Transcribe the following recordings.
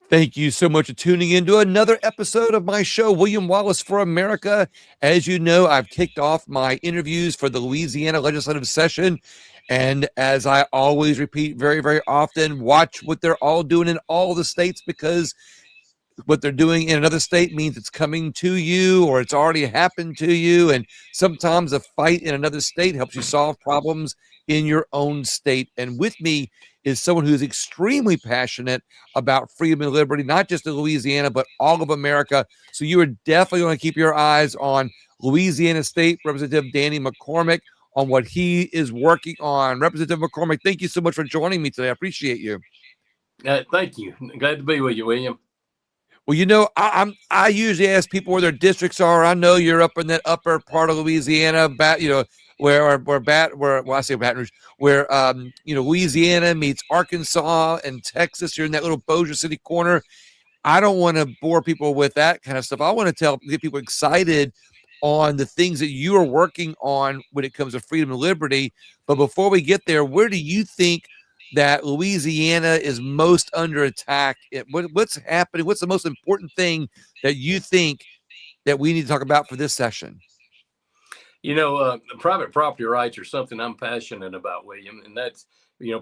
Thank you so much for tuning in to another episode of my show, William Wallace for America. As you know, I've kicked off my interviews for the Louisiana Legislative Session. And as I always repeat very, very often, watch what they're all doing in all the states, because what they're doing in another state means it's coming to you or it's already happened to you. And sometimes a fight in another state helps you solve problems in your own state. And with me is someone who's extremely passionate about freedom and liberty, not just in Louisiana, but all of America. So you are definitely going to keep your eyes on Louisiana State Representative Danny McCormick on what he is working on. Representative McCormick, thank you so much for joining me today. I appreciate you. Thank you. Glad to be with you, William. Well, I usually ask people where their districts are. I know you're up in that upper part of Louisiana, where I say Baton Rouge, where Louisiana meets Arkansas and Texas. You're in that little Bossier City corner. I don't want to bore people with that kind of stuff. I want to get people excited on the things that you are working on when it comes to freedom and liberty. But before we get there, where do you think that Louisiana is most under attack? What's happening? What's the most important thing that you think that we need to talk about for this session? Private property rights are something I'm passionate about, William, and that's,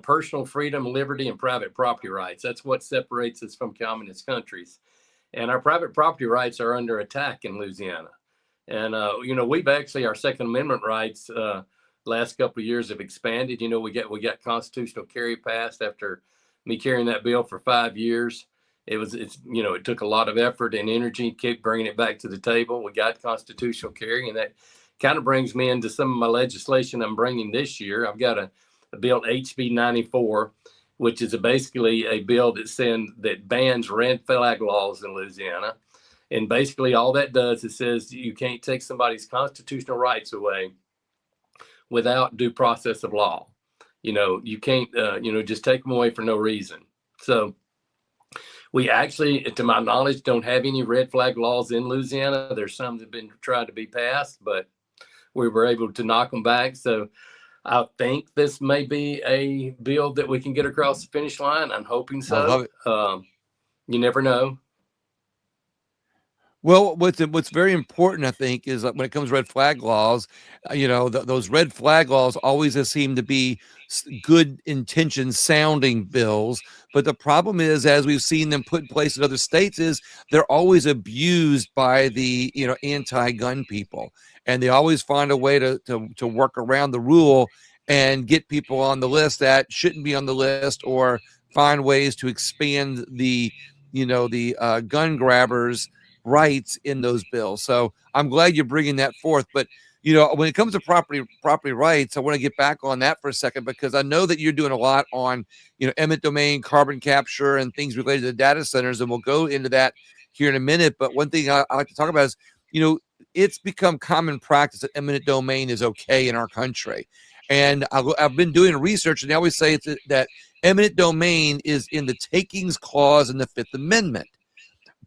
personal freedom, liberty, and private property rights. That's what separates us from communist countries. And our private property rights are under attack in Louisiana. And, we've actually, our Second Amendment rights, last couple of years have expanded. We got constitutional carry passed after me carrying that bill for 5 years. It took a lot of effort and energy to keep bringing it back to the table. We got constitutional carry, and that kind of brings me into some of my legislation I'm bringing this year. I've got a bill, HB 94, which is basically a bill that bans red flag laws in Louisiana. And basically all that does is says you can't take somebody's constitutional rights away without due process of law. You can't, just take them away for no reason. So we actually, to my knowledge, don't have any red flag laws in Louisiana. There's some that have been tried to be passed, but we were able to knock them back. So I think this may be a bill that we can get across the finish line. I'm hoping so. I love it. You never know. Well, what's very important, I think, is when it comes to red flag laws, those red flag laws always seem to be good intention sounding bills. But the problem is, as we've seen them put in place in other states, is they're always abused by the anti-gun people, and they always find a way to work around the rule and get people on the list that shouldn't be on the list, or find ways to expand the gun grabbers' rights in those bills. So I'm glad you're bringing that forth. But when it comes to property rights, I want to get back on that for a second, because I know that you're doing a lot on eminent domain, carbon capture, and things related to data centers, and we'll go into that here in a minute. But one thing I like to talk about is it's become common practice that eminent domain is okay in our country. And I've been doing research, and they always say that eminent domain is in the takings clause in the Fifth Amendment.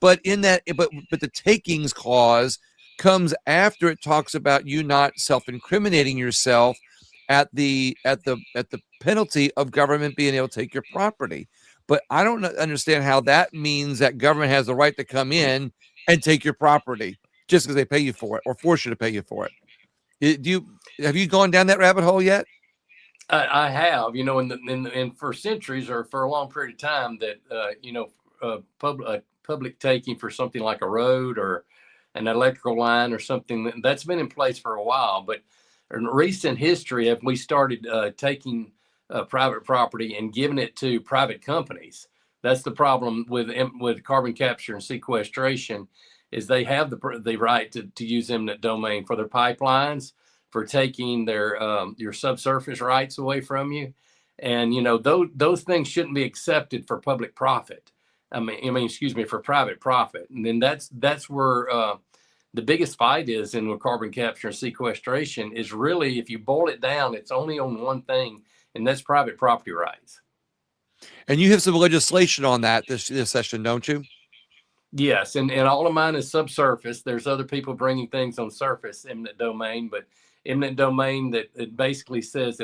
But the takings clause comes after it talks about you not self-incriminating yourself at the penalty of government being able to take your property. But I don't understand how that means that government has the right to come in and take your property just because they pay you for it or force you to pay you for it. Have you gone down that rabbit hole yet? I have, and for centuries or for a long period of time that, public taking for something like a road or an electrical line or something, that's been in place for a while. But in recent history, have we started taking private property and giving it to private companies? That's the problem with carbon capture and sequestration, is they have the right to use eminent domain for their pipelines, for taking your subsurface rights away from you. And those things shouldn't be accepted for public profit. For private profit. And then that's where the biggest fight is with carbon capture and sequestration, is really, if you boil it down, it's only on one thing, and that's private property rights. And you have some legislation on that this session, don't you? Yes, and all of mine is subsurface. There's other people bringing things on surface, eminent domain, but eminent domain that it basically says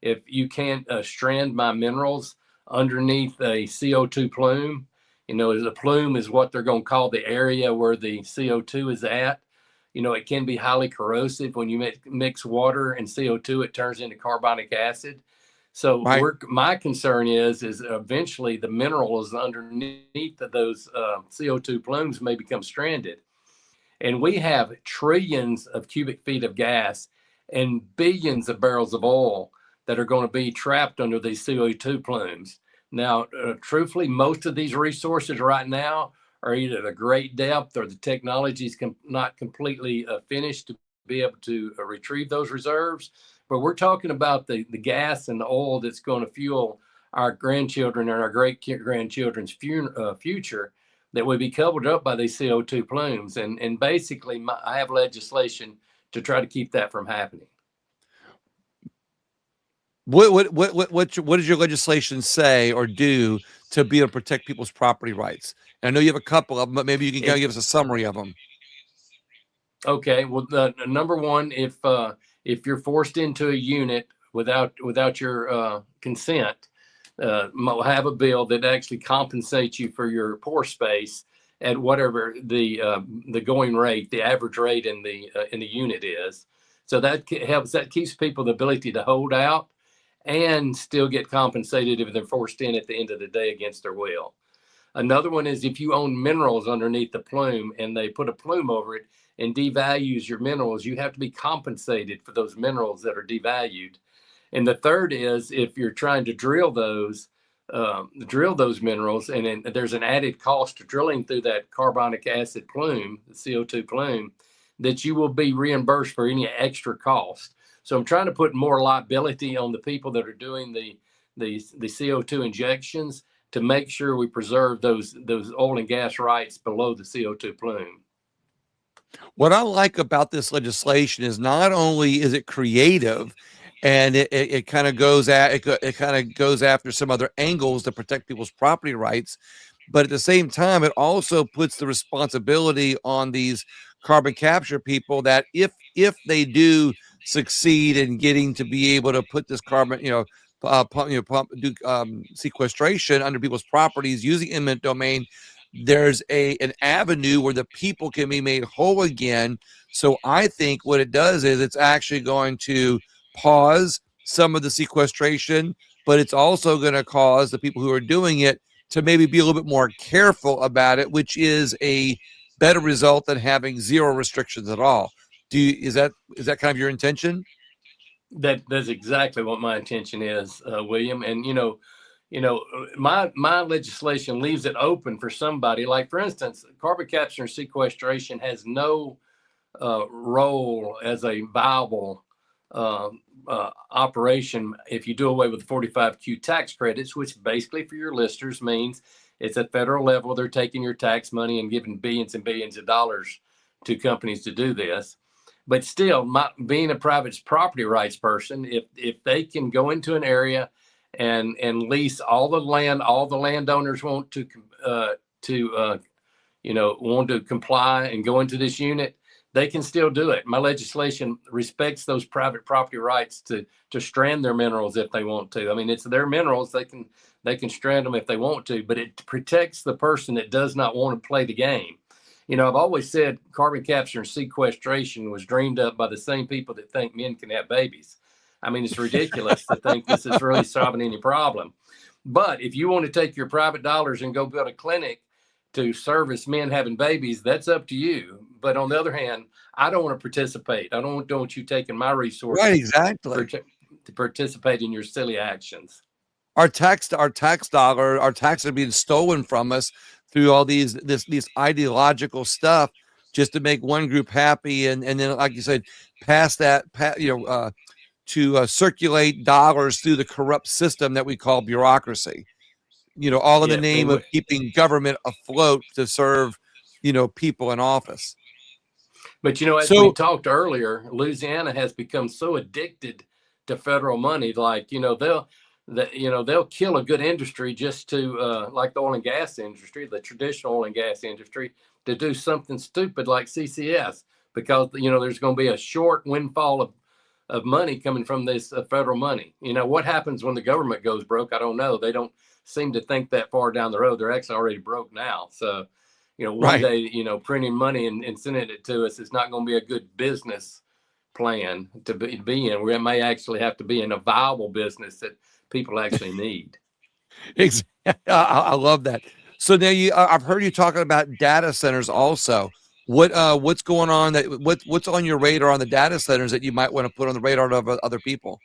if you can't strand my minerals underneath a CO2 plume, The plume is what they're going to call the area where the CO2 is at. It can be highly corrosive. When you mix water and CO2, it turns into carbonic acid. So Right. my concern is eventually the minerals underneath of those CO2 plumes may become stranded. And we have trillions of cubic feet of gas and billions of barrels of oil that are going to be trapped under these CO2 plumes. Now, truthfully, most of these resources right now are either at a great depth or the technology is not completely finished to be able to retrieve those reserves. But we're talking about the gas and the oil that's going to fuel our grandchildren and our great grandchildren's future that would be covered up by these CO2 plumes. And basically, I have legislation to try to keep that from happening. What does your legislation say or do to be able to protect people's property rights? And I know you have a couple of them, but maybe you can kind of give us a summary of them. Okay, well, the number one, if you're forced into a unit without your consent, have a bill that actually compensates you for your pore space at whatever the going rate, the average rate in the unit is. So that helps. That keeps people the ability to hold out and still get compensated if they're forced in at the end of the day against their will. Another one is if you own minerals underneath the plume and they put a plume over it and devalues your minerals, you have to be compensated for those minerals that are devalued. And the third is if you're trying to drill those minerals, and then there's an added cost to drilling through that carbonic acid plume, the CO2 plume, that you will be reimbursed for any extra cost. So I'm trying to put more liability on the people that are doing the CO2 injections to make sure we preserve those oil and gas rights below the CO2 plume. What I like about this legislation is not only is it creative, and it kind of goes after some other angles to protect people's property rights, but at the same time, it also puts the responsibility on these carbon capture people that if they do succeed in getting to be able to put this carbon, sequestration under people's properties using eminent domain, there's an avenue where the people can be made whole again. So I think what it does is it's actually going to pause some of the sequestration, but it's also going to cause the people who are doing it to maybe be a little bit more careful about it, which is a better result than having zero restrictions at all. Is that kind of your intention? That's exactly what my intention is, William. And my legislation leaves it open for somebody. Like, for instance, carbon capture and sequestration has no role as a viable operation if you do away with the 45Q tax credits, which basically, for your listeners, means it's at federal level. They're taking your tax money and giving billions and billions of dollars to companies to do this. But still, being a private property rights person, if they can go into an area and lease all the land, all the landowners want to comply and go into this unit, they can still do it. My legislation respects those private property rights to strand their minerals if they want to. I mean, it's their minerals. They can strand them if they want to, but it protects the person that does not want to play the game. I've always said carbon capture and sequestration was dreamed up by the same people that think men can have babies. I mean, it's ridiculous to think this is really solving any problem. But if you want to take your private dollars and go build a clinic to service men having babies, that's up to you. But on the other hand, I don't want to participate. I don't want you taking my resources. Right, exactly. To participate in your silly actions. Our tax are being stolen from us through all these ideological stuff just to make one group happy, and then, like you said, to circulate dollars through the corrupt system that we call bureaucracy. All in the name of keeping government afloat to serve, people in office. But as we talked earlier, Louisiana has become so addicted to federal money, like they'll kill a good industry just to like the oil and gas industry, the traditional oil and gas industry, to do something stupid like CCS, because there's going to be a short windfall of money coming from this federal money. What happens when the government goes broke? I don't know. They don't seem to think that far down the road. They're actually already broke now. So, one Right. day, printing money and sending it to us is not going to be a good business plan to be in. We may actually have to be in a viable business that people actually need. Exactly. I love that. So now I've heard you talking about data centers also. What's going on what's on your radar on the data centers that you might want to put on the radar of other people?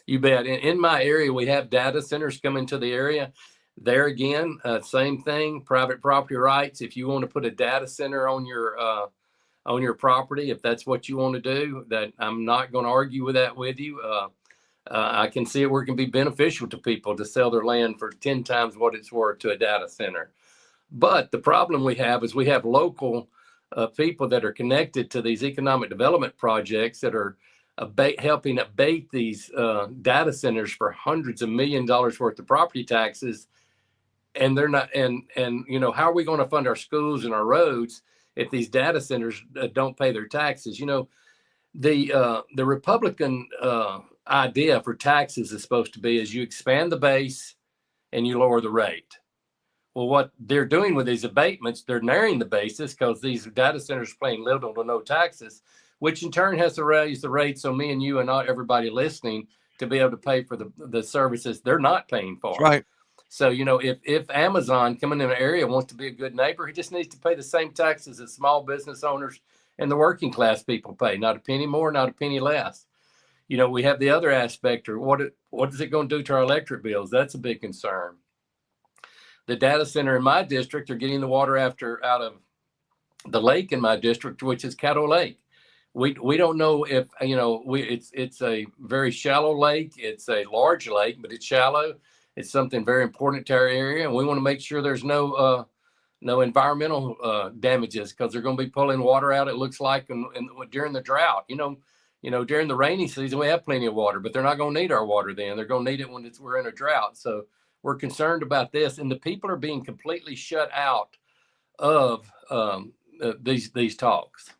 You bet. In my area, we have data centers coming to the area. There again, same thing, private property rights. If you want to put a data center on your property, if that's what you want to do, that I'm not going to argue with that with you. I can see it where it can be beneficial to people to sell their land for 10 times what it's worth to a data center. But the problem we have is we have local people that are connected to these economic development projects that are helping abate these data centers for hundreds of $1 million worth of property taxes. And they're not, and how are we going to fund our schools and our roads if these data centers don't pay their taxes? The Republican idea for taxes is supposed to be is you expand the base and you lower the rate. Well, what they're doing with these abatements, they're narrowing the basis because these data centers are paying little to no taxes, which in turn has to raise the rate so me and you and not everybody listening to be able to pay for the services they're not paying for. That's right. So, if Amazon coming in an area wants to be a good neighbor, he just needs to pay the same taxes that small business owners and the working class people pay, not a penny more, not a penny less. We have the other aspect, or what is it going to do to our electric bills? That's a big concern. The data center in my district are getting the water out of the lake in my district, which is Caddo Lake. We don't know if it's a very shallow lake. It's a large lake, but it's shallow. It's something very important to our area, and we want to make sure there's no environmental damages because they're going to be pulling water out. It looks like during the drought. During the rainy season we have plenty of water, but they're not going to need our water then. They're going to need it when we're in a drought. So we're concerned about this, and the people are being completely shut out of these talks.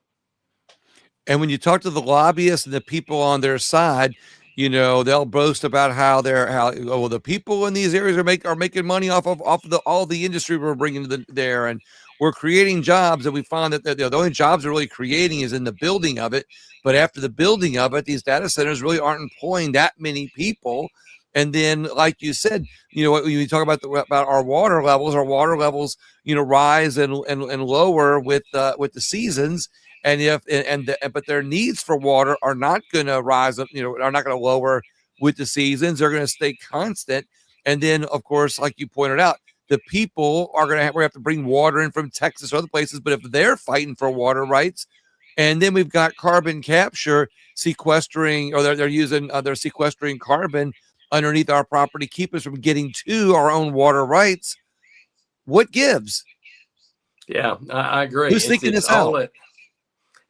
And when you talk to the lobbyists and the people on their side, they'll boast about how the people in these areas are making money off of all the industry we're bringing to there, and we're creating jobs. And we found that the only jobs we're really creating is in the building of it. But after the building of it, these data centers really aren't employing that many people. And then, like you said, when you talk about our water levels, rise and lower with the seasons. And but their needs for water are not going to rise up, are not going to lower with the seasons. They're going to stay constant. And then, of course, like you pointed out, the people are going to have to bring water in from Texas or other places. But if they're fighting for water rights, and then we've got carbon capture sequestering, or they're sequestering carbon underneath our property, keep us from getting to our own water rights. What gives? Yeah, I agree. Who's thinking this out?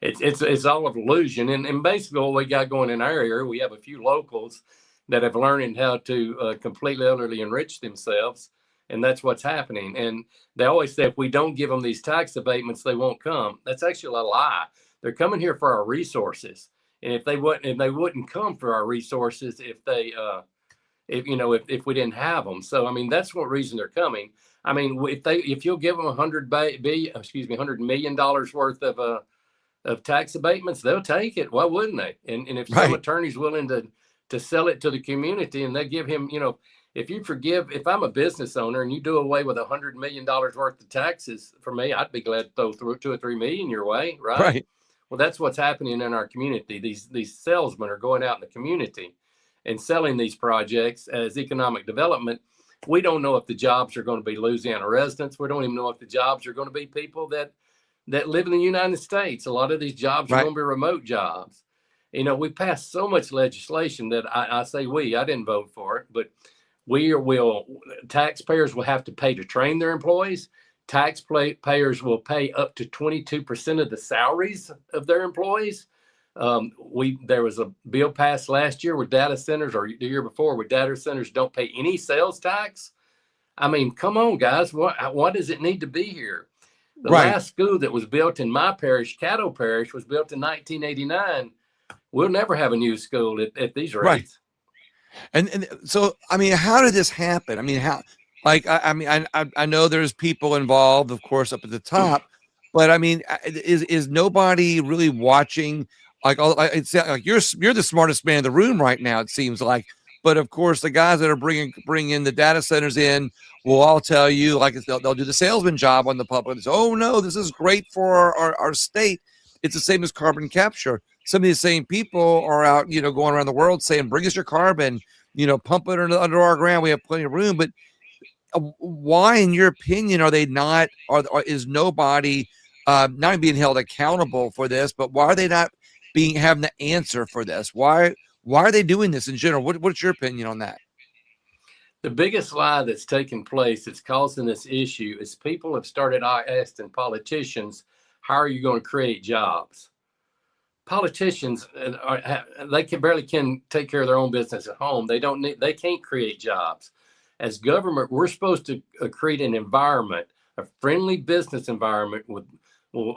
It's all of illusion. And basically what we got going in our area, we have a few locals that have learned how to completely, utterly enrich themselves. And that's what's happening. And they always say, if we don't give them these tax abatements, they won't come. That's actually a lie. They're coming here for our resources. And if they wouldn't come for our resources if we didn't have them. So, that's what reason they're coming. If you'll give them $100 million worth of tax abatements, they'll take it. Why wouldn't they? And if some attorney's willing to sell it to the community, and they give him, if I'm a business owner and you do away with $100 million worth of taxes for me, I'd be glad to throw $2 or $3 million your way. Right. Well, that's what's happening in our community. These salesmen are going out in the community and selling these projects as economic development. We don't know if the jobs are going to be Louisiana residents. We don't even know if the jobs are going to be people that live in the United States. A lot of these jobs are going to be remote jobs. We passed so much legislation that I say I didn't vote for it, but taxpayers will have to pay to train their employees. Taxpayers will pay up to 22% of the salaries of their employees. There was a bill passed last year with data centers, or the year before, with data centers don't pay any sales tax. Come on, guys. Why does it need to be here? The last school that was built in my parish, Caddo Parish, was built in 1989. We'll never have a new school at these rates. And so, how did this happen? Like, I mean, I know there's people involved, of course, up at the top, but I mean, is nobody really watching? Like, it's like you're the smartest man in the room right now. It seems like, but of course, the guys that are bringing the data centers in will all tell you, like, they'll do the salesman job on the public. Say, oh no, this is great for our state. It's the same as carbon capture. Some of these same people are out, going around the world saying, bring us your carbon, pump it under our ground. We have plenty of room, but why, in your opinion, are they not? Is nobody not being held accountable for this? But why are they not having the answer for this? Why are they doing this in general? What's your opinion on that? The biggest lie that's taken place that's causing this issue is people have started asking politicians, how are you going to create jobs? Politicians, they barely can take care of their own business at home. They can't create jobs. As government, we're supposed to create an environment, a friendly business environment where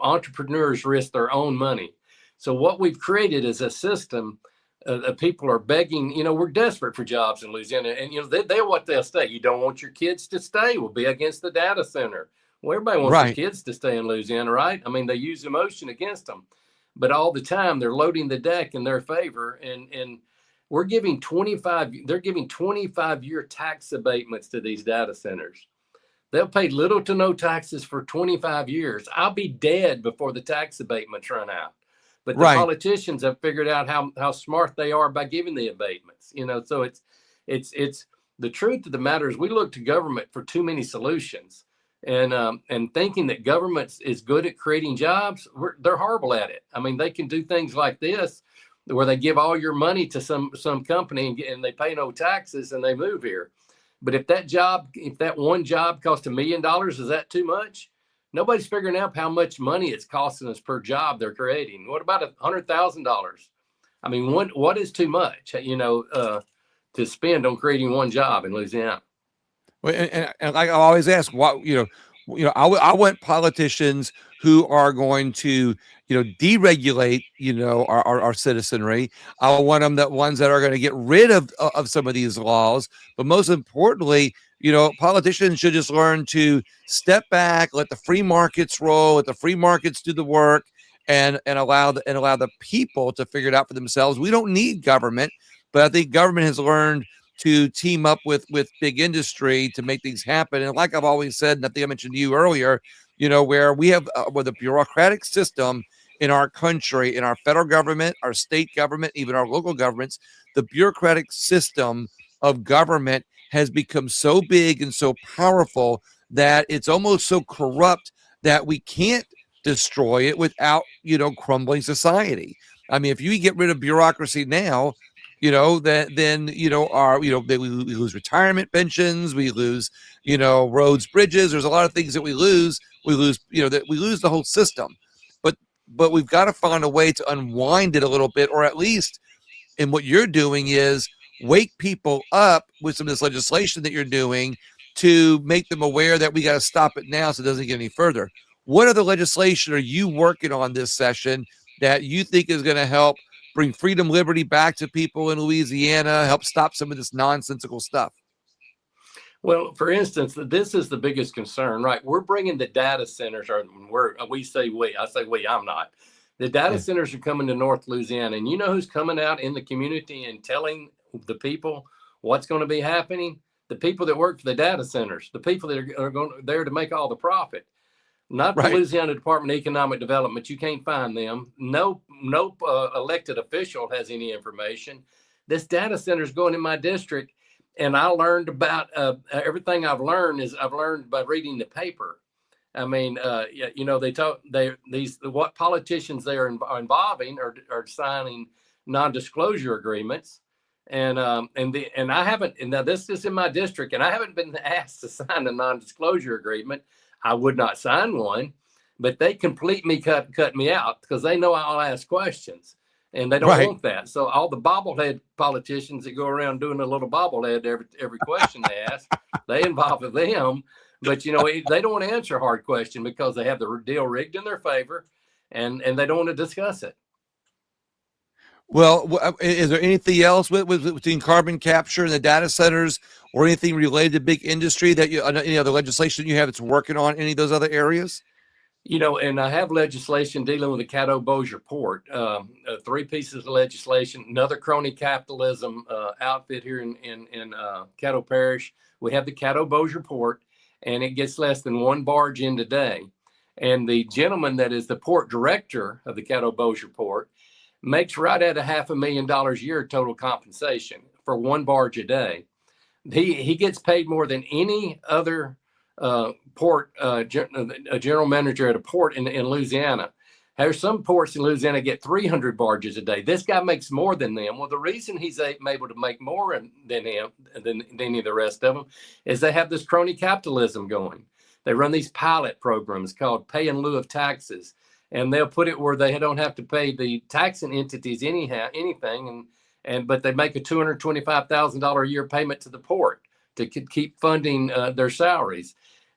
entrepreneurs risk their own money. So what we've created is a system that people are begging. We're desperate for jobs in Louisiana, and they'll stay. You don't want your kids to stay. We'll be against the data center. Well, everybody wants their kids to stay in Louisiana, right? I mean, they use emotion against them, but all the time they're loading the deck in their favor, and they're giving 25-year tax abatements to these data centers. They'll pay little to no taxes for 25 years. I'll be dead before the tax abatements run out. But the politicians have figured out how smart they are by giving the abatements. So it's the truth of the matter is we look to government for too many solutions, and thinking that government is good at creating jobs. They're horrible at it. I mean, they can do things like this, where they give all your money to some company and they pay no taxes and they move here. But if that one job costs $1 million, is that too much? Nobody's figuring out how much money it's costing us per job they're creating. What about $100,000? I mean, what is too much, to spend on creating one job in Louisiana? Well, and I always ask, I want politicians who are going to, deregulate, our citizenry. I want ones that are going to get rid of some of these laws. But most importantly, politicians should just learn to step back, let the free markets roll, let the free markets do the work, and allow the people to figure it out for themselves. We don't need government, but I think government has learned to team up with big industry to make things happen. And like I've always said, and I think I mentioned to you earlier, where we have with a bureaucratic system in our country, in our federal government, our state government, even our local governments, the bureaucratic system of government has become so big and so powerful that it's almost so corrupt that we can't destroy it without, crumbling society. I mean, if you get rid of bureaucracy now, we lose retirement pensions, we lose, roads, bridges. There's a lot of things that we lose. We lose the whole system. But we've got to find a way to unwind it a little bit, or at least, and what you're doing is wake people up with some of this legislation that you're doing to make them aware that we got to stop it now so it doesn't get any further. What other legislation are you working on this session that you think is going to help bring freedom, liberty back to people in Louisiana, help stop some of this nonsensical stuff? Well, for instance, this is the biggest concern, right? We're bringing the data centers, or I say we, I'm not. The data centers are coming to North Louisiana, and you know who's coming out in the community and telling the people what's going to be happening? The people that work for the data centers, the people that are there to make all the profit. Not the Louisiana Department of Economic Development. You can't find them. No elected official has any information. This data center is going in my district, and I learned about everything I've learned by reading the paper. I mean, what politicians they are involving are signing non-disclosure agreements, and I haven't. And now this is in my district, and I haven't been asked to sign a non-disclosure agreement. I would not sign one, but they completely cut me out because they know I'll ask questions, and they don't want that. So all the bobblehead politicians that go around doing a little bobblehead every question they ask, they involve them. But they don't want to answer a hard question because they have the deal rigged in their favor, and they don't want to discuss it. Well, is there anything else between carbon capture and the data centers, or anything related to big industry that any other legislation you have that's working on any of those other areas? And I have legislation dealing with the Caddo-Bossier port. Three pieces of legislation. Another crony capitalism outfit here in Caddo Parish. We have the Caddo-Bossier port, and it gets less than one barge in today. And the gentleman that is the port director of the Caddo-Bossier port makes right at $500,000 a year total compensation for one barge a day. He gets paid more than any other port a general manager at a port in Louisiana. There's some ports in Louisiana get 300 barges a day. This guy makes more than them. Well, the reason he's able to make more than him than any of the rest of them is they have this crony capitalism going. They run these pilot programs called pay in lieu of taxes, and they'll put it where they don't have to pay the taxing entities anything, but they make a $225,000 a year payment to the port to keep funding their salaries.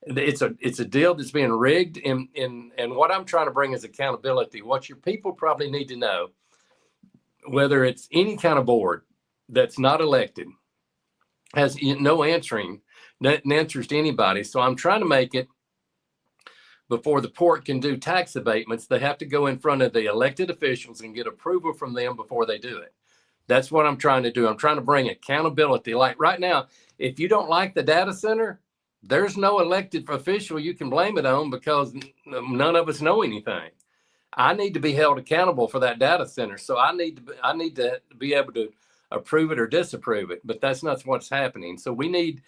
It's a deal that's being rigged, and what I'm trying to bring is accountability. What your people probably need to know, whether it's any kind of board that's not elected, has no answers to anybody. So I'm trying to make it, before the port can do tax abatements, they have to go in front of the elected officials and get approval from them before they do it. That's what I'm trying to do. I'm trying to bring accountability. Like right now, if you don't like the data center, there's no elected official you can blame it on, because none of us know anything. I need to be held accountable for that data center. So I need to be able to approve it or disapprove it, but that's not what's happening. So we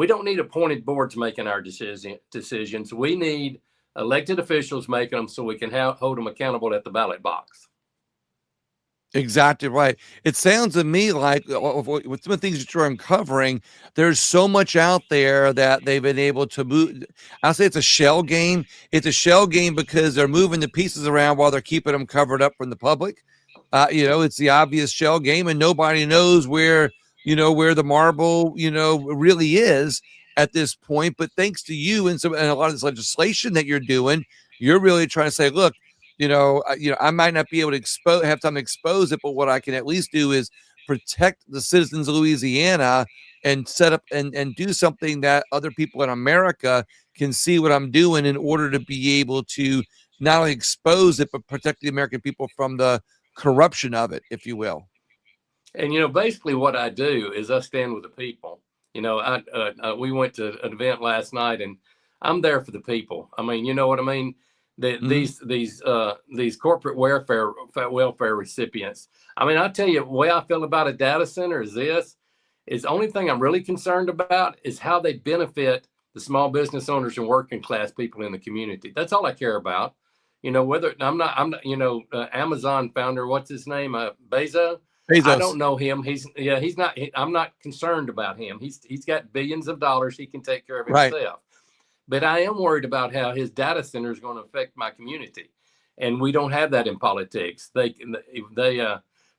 don't need appointed boards making our decisions. We need elected officials making them, so we can hold them accountable at the ballot box. Exactly right. It sounds to me like with some of the things that you're uncovering, there's so much out there that they've been able to move. I'll say it's a shell game. It's a shell game because they're moving the pieces around while they're keeping them covered up from the public. It's the obvious shell game, and nobody knows where the marble, really is at this point. But thanks to you and a lot of this legislation that you're doing, you're really trying to say, look, I might not be able to have time to expose it, but what I can at least do is protect the citizens of Louisiana and set up and do something that other people in America can see what I'm doing, in order to be able to not only expose it, but protect the American people from the corruption of it, if you will. And basically what I do is I stand with the people. We went to an event last night, and I'm there for the people. I mean, you know what I mean? These corporate welfare recipients. I mean, I'll tell you, the way I feel about a data center is the only thing I'm really concerned about is how they benefit the small business owners and working class people in the community. That's all I care about. Whether I'm not, Amazon founder, what's his name? Bezos. I don't know him. He's not. I'm not concerned about him. He's got billions of dollars. He can take care of himself. Right. But I am worried about how his data center is going to affect my community, and we don't have that in politics. They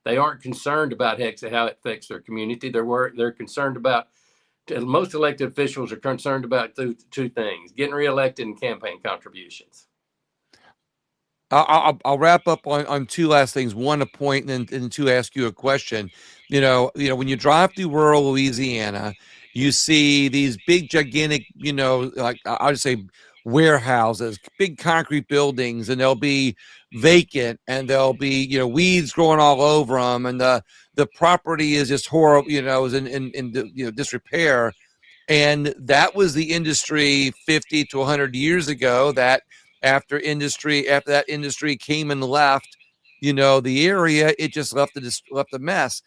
aren't concerned about how it affects their community. They're concerned about. Most elected officials are concerned about two things: getting reelected and campaign contributions. I'll wrap up on two last things. One, a point, and two, ask you a question. When you drive through rural Louisiana, you see these big, gigantic, like I'll just say warehouses, big concrete buildings, and they'll be vacant, and there'll be weeds growing all over them, and the property is just horrible, is in disrepair. And that was the industry 50 to 100 years ago, that after that industry came and left, the area, it just left a mess.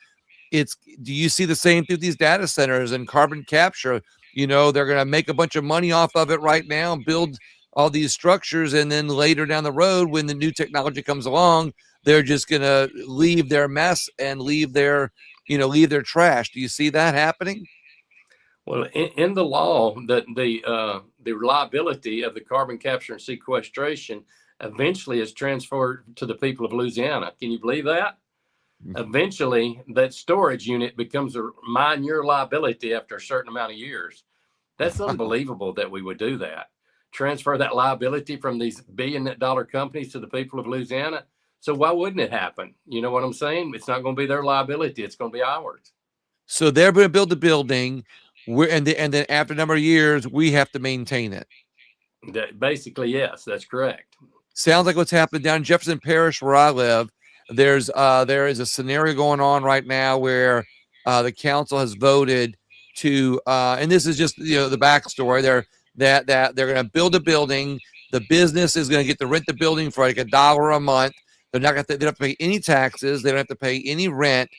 Do you see the same through these data centers and carbon capture? They're going to make a bunch of money off of it right now, build all these structures, and then later down the road, when the new technology comes along, they're just going to leave their mess and leave their trash. Do you see that happening? Well, in the law, the reliability of the carbon capture and sequestration eventually is transferred to the people of Louisiana. Can you believe that? Eventually, that storage unit becomes a your liability after a certain amount of years. That's unbelievable that we would do that. Transfer that liability from these billion-dollar companies to the people of Louisiana. So why wouldn't it happen? You know what I'm saying? It's not going to be their liability. It's going to be ours. So they're going to build the building, and then after a number of years, we have to maintain it. Basically, yes, that's correct. Sounds like what's happening down in Jefferson Parish, where I live. There is a scenario going on right now where the council has voted to, and this is just the backstory. They're going to build a building. The business is going to get to rent the building for like $1 a month. They're not going to. They don't have to pay any taxes. They don't have to pay any rent.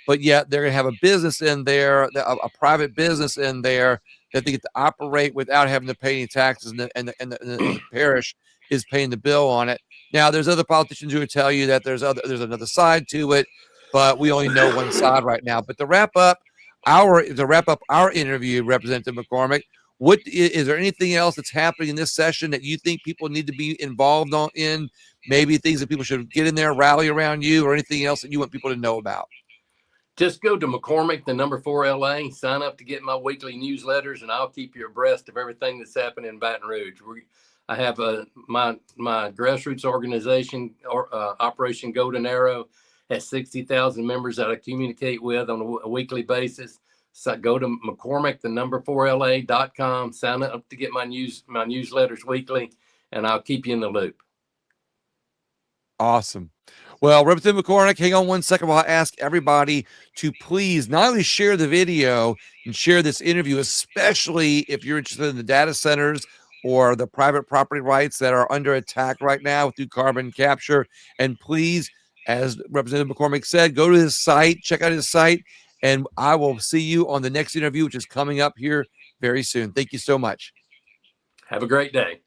But yet they're going to have a business in there, a private business in there that they get to operate without having to pay any taxes, and the parish is paying the bill on it. Now, there's other politicians who would tell you that there's another side to it, but we only know one side right now. But to wrap up our interview, Representative McCormick, what is there anything else that's happening in this session that you think people need to be involved in? Maybe things that people should get in there, rally around you, or anything else that you want people to know about? Just go to McCormick, the number 4 LA, sign up to get my weekly newsletters, and I'll keep you abreast of everything that's happening in Baton Rouge. I have my grassroots organization, Operation Golden Arrow, has 60,000 members that I communicate with on a weekly basis. So go to McCormick, the number 4LA.com, sign up to get my newsletters weekly, and I'll keep you in the loop. Awesome. Well, Representative McCormick, hang on one second while I ask everybody to please not only share the video and share this interview, especially if you're interested in the data centers or the private property rights that are under attack right now through carbon capture. And please, as Representative McCormick said, go to his site, check out his site, and I will see you on the next interview, which is coming up here very soon. Thank you so much. Have a great day.